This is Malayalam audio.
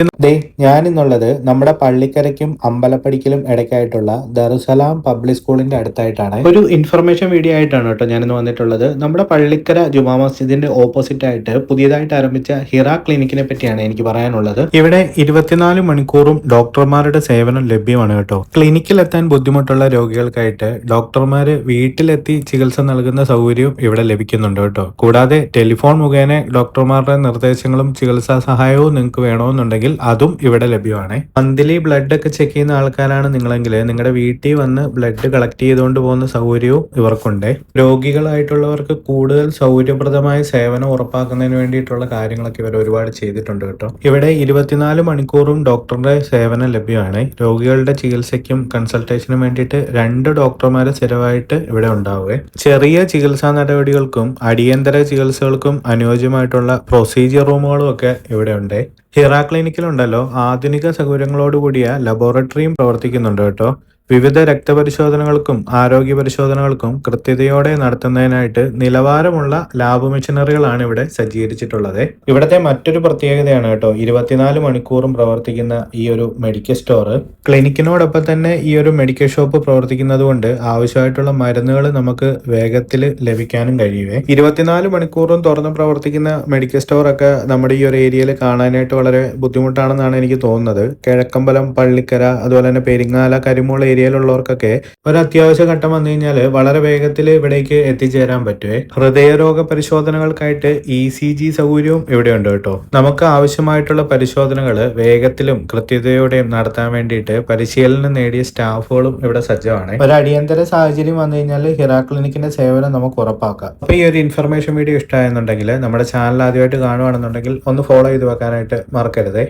ദേ ഞാനിന്നുള്ളത് നമ്മുടെ പള്ളിക്കരയ്ക്കും അമ്പലപ്പടിക്കലും ഇടയ്ക്കായിട്ടുള്ള ദറുസലാം പബ്ലിക് സ്കൂളിന്റെ അടുത്തായിട്ടാണ്. ഒരു ഇൻഫർമേഷൻ വീഡിയോ ആയിട്ടാണ് കേട്ടോ ഞാനിന്ന് വന്നിട്ടുള്ളത്. നമ്മുടെ പള്ളിക്കര ജുമാ മസ്ജിദിന്റെ ഓപ്പോസിറ്റ് ആയിട്ട് പുതിയതായിട്ട് ആരംഭിച്ച ഹിറ ക്ലിനിക്കിനെ പറ്റിയാണ് എനിക്ക് പറയാനുള്ളത്. ഇവിടെ 24 മണിക്കൂറും ഡോക്ടർമാരുടെ സേവനം ലഭ്യമാണ് കേട്ടോ. ക്ലിനിക്കിൽ എത്താൻ ബുദ്ധിമുട്ടുള്ള രോഗികൾക്കായിട്ട് ഡോക്ടർമാര് വീട്ടിലെത്തി ചികിത്സ നൽകുന്ന സൗകര്യവും ഇവിടെ ലഭിക്കുന്നുണ്ട് കേട്ടോ. കൂടാതെ ടെലിഫോൺ മുഖേന ഡോക്ടർമാരുടെ നിർദ്ദേശങ്ങളും ചികിത്സാ സഹായവും നിങ്ങൾക്ക് വേണമെന്നുണ്ടെങ്കിൽ അതും ഇവിടെ ലഭ്യമാണ്. മന്ത്ലി ബ്ലഡ് ഒക്കെ ചെക്ക് ചെയ്യുന്ന ആൾക്കാരാണ് നിങ്ങളെങ്കിൽ നിങ്ങളുടെ വീട്ടിൽ വന്ന് ബ്ലഡ് കളക്ട് ചെയ്തുകൊണ്ട് പോകുന്ന സൗകര്യവും ഇവർക്കുണ്ട്. രോഗികളായിട്ടുള്ളവർക്ക് കൂടുതൽ സൗകര്യപ്രദമായ സേവനം ഉറപ്പാക്കുന്നതിന് വേണ്ടിയിട്ടുള്ള കാര്യങ്ങളൊക്കെ ഇവർ ഒരുപാട് ചെയ്തിട്ടുണ്ട് കേട്ടോ. ഇവിടെ 24 മണിക്കൂറും ഡോക്ടറുടെ സേവനം ലഭ്യമാണ്. രോഗികളുടെ ചികിത്സയ്ക്കും കൺസൾട്ടേഷനും വേണ്ടിയിട്ട് 2 ഡോക്ടർമാരെ സ്ഥിരമായിട്ട് ഇവിടെ ഉണ്ടാവുക. ചെറിയ ചികിത്സാ നടപടികൾക്കും അടിയന്തര ചികിത്സകൾക്കും അനുയോജ്യമായിട്ടുള്ള പ്രൊസീജിയർ റൂമുകളും ഒക്കെ ഇവിടെ ഉണ്ട്. ഹിറ ക്ലിനിക്കിലുണ്ടല്ലോ ആധുനിക സൗകര്യങ്ങളോടുകൂടിയ ലബോറട്ടറിയും പ്രവർത്തിക്കുന്നുണ്ട് കേട്ടോ. വിവിധ രക്തപരിശോധനകൾക്കും ആരോഗ്യ പരിശോധനകൾക്കും കൃത്യതയോടെ നടത്തുന്നതിനായിട്ട് നിലവാരമുള്ള ലാബ് മെഷീനറികളാണ് ഇവിടെ സജ്ജീകരിച്ചിട്ടുള്ളത്. ഇവിടുത്തെ മറ്റൊരു പ്രത്യേകതയാണ് കേട്ടോ 24 മണിക്കൂറും പ്രവർത്തിക്കുന്ന ഈ ഒരു മെഡിക്കൽ സ്റ്റോർ. ക്ലിനിക്കിനോടൊപ്പം തന്നെ ഈ ഒരു മെഡിക്കൽ ഷോപ്പ് പ്രവർത്തിക്കുന്നത് കൊണ്ട് ആവശ്യമായിട്ടുള്ള മരുന്നുകൾ നമുക്ക് വേഗത്തിൽ ലഭിക്കാനും കഴിയുവേ. 24 മണിക്കൂറും തുറന്ന് പ്രവർത്തിക്കുന്ന മെഡിക്കൽ സ്റ്റോർ ഒക്കെ നമ്മുടെ ഈ ഒരു ഏരിയയിൽ കാണാനായിട്ട് വളരെ ബുദ്ധിമുട്ടാണെന്നാണ് എനിക്ക് തോന്നുന്നത്. കിഴക്കമ്പലം, പള്ളിക്കര, അതുപോലെ തന്നെ പെരിങ്ങാല, കരിമൂൾ ഏരിയയിലുള്ളവർക്കൊക്കെ ഒരു അത്യാവശ്യ ഘട്ടം വന്നു കഴിഞ്ഞാൽ വളരെ വേഗത്തിൽ ഇവിടേക്ക് എത്തിച്ചേരാൻ പറ്റുമേ. ഹൃദയരോഗ പരിശോധനകൾക്കായിട്ട് ECG സൗകര്യവും ഇവിടെ ഉണ്ട് കേട്ടോ. നമുക്ക് ആവശ്യമായിട്ടുള്ള പരിശോധനകൾ വേഗത്തിലും കൃത്യതയോടെയും നടത്താൻ വേണ്ടിയിട്ട് പരിശീലനം നേടിയ സ്റ്റാഫുകളും ഇവിടെ സജ്ജമാണ്. ഒരു അടിയന്തര സാഹചര്യം വന്നു കഴിഞ്ഞാൽ ഹിറ ക്ലിനിക്കിന്റെ സേവനം നമുക്ക് ഉറപ്പാക്കാം. അപ്പൊ ഈ ഒരു ഇൻഫർമേഷൻ വീഡിയോ ഇഷ്ടമായെന്നുണ്ടെങ്കിൽ നമ്മുടെ ചാനൽ ആദ്യമായിട്ട് കാണുകയാണെന്നുണ്ടെങ്കിൽ ഒന്ന് ഫോളോ ചെയ്ത് വെക്കാനായിട്ട് മറക്കരുതേ.